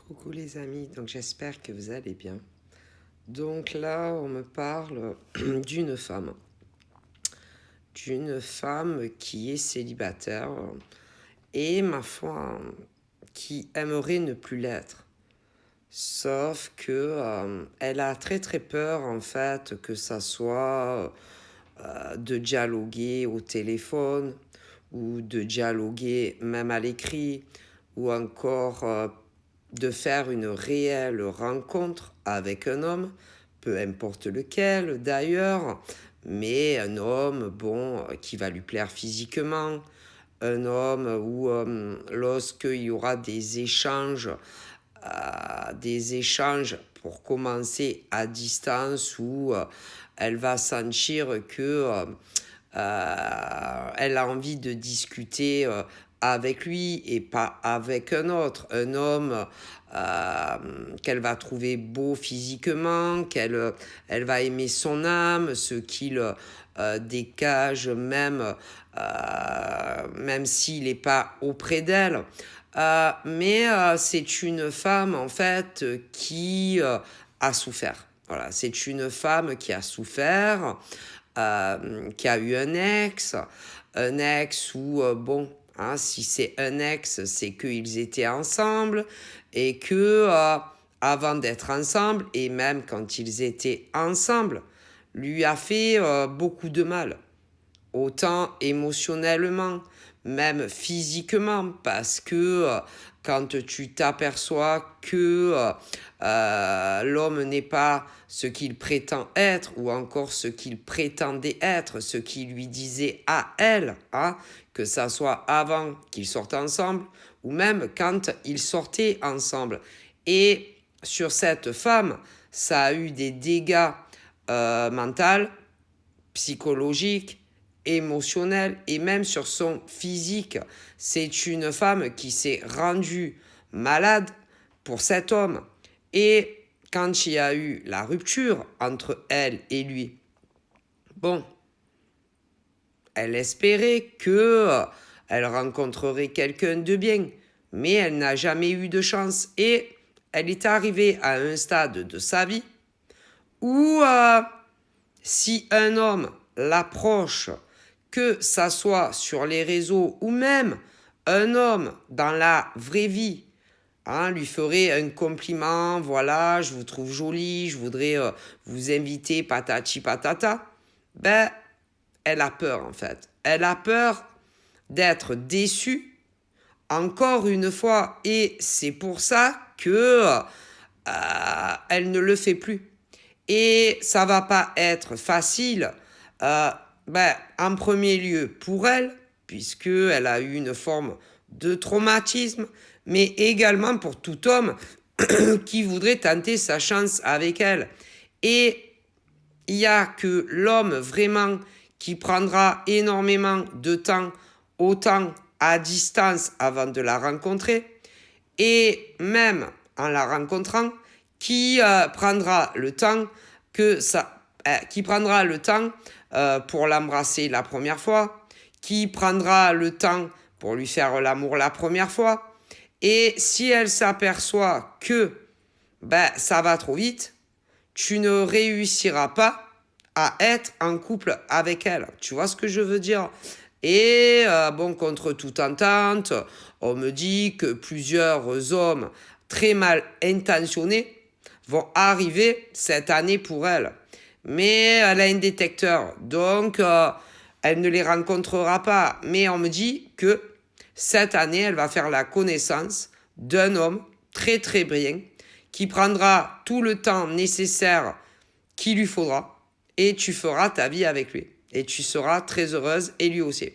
Coucou les amis, donc j'espère que vous allez bien. Donc là, on me parle d'une femme qui est célibataire et ma foi, qui aimerait ne plus l'être. Sauf que elle a très très peur en fait que ça soit de dialoguer au téléphone ou de dialoguer même à l'écrit ou encore de faire une réelle rencontre avec un homme, peu importe lequel d'ailleurs, mais un homme, bon, qui va lui plaire physiquement, un homme où lorsqu'il y aura des échanges pour commencer à distance, où elle va sentir que elle a envie de discuter avec lui et pas avec un autre, un homme qu'elle va trouver beau physiquement, elle va aimer son âme, ce qu'il dégage même s'il n'est pas auprès d'elle. Mais c'est une femme en fait qui a souffert. Voilà, c'est une femme qui a souffert, qui a eu un ex où, bon, hein, si c'est un ex, c'est qu'ils étaient ensemble et que avant d'être ensemble, et même quand ils étaient ensemble, lui a fait beaucoup de mal, autant émotionnellement, même physiquement, parce que quand tu t'aperçois que l'homme n'est pas ce qu'il prétend être, ou encore ce qu'il prétendait être, ce qu'il lui disait à elle, hein, que ça soit avant qu'ils sortent ensemble, ou même quand ils sortaient ensemble. Et sur cette femme, ça a eu des dégâts mentaux, psychologiques, émotionnel et même sur son physique. C'est une femme qui s'est rendue malade pour cet homme. Et quand il y a eu la rupture entre elle et lui, bon, elle espérait que elle rencontrerait quelqu'un de bien, mais elle n'a jamais eu de chance. Et elle est arrivée à un stade de sa vie où si un homme l'approche, que ça soit sur les réseaux ou même un homme dans la vraie vie, hein, lui ferait un compliment, voilà, je vous trouve jolie, je voudrais vous inviter, patati patata, ben, elle a peur en fait. Elle a peur d'être déçue encore une fois et c'est pour ça que elle ne le fait plus. Et ça va pas être facile, en premier lieu pour elle, puisqu'elle a eu une forme de traumatisme, mais également pour tout homme qui voudrait tenter sa chance avec elle. Et il n'y a que l'homme vraiment qui prendra énormément de temps, autant à distance avant de la rencontrer, et même en la rencontrant, qui prendra le temps pour l'embrasser la première fois, qui prendra le temps pour lui faire l'amour la première fois. Et si elle s'aperçoit que ça va trop vite, tu ne réussiras pas à être en couple avec elle. Tu vois ce que je veux dire? Et bon, contre toute entente, on me dit que plusieurs hommes très mal intentionnés vont arriver cette année pour elle. Mais elle a un détecteur, donc elle ne les rencontrera pas. Mais on me dit que cette année, elle va faire la connaissance d'un homme très très brillant qui prendra tout le temps nécessaire qu'il lui faudra et tu feras ta vie avec lui. Et tu seras très heureuse et lui aussi.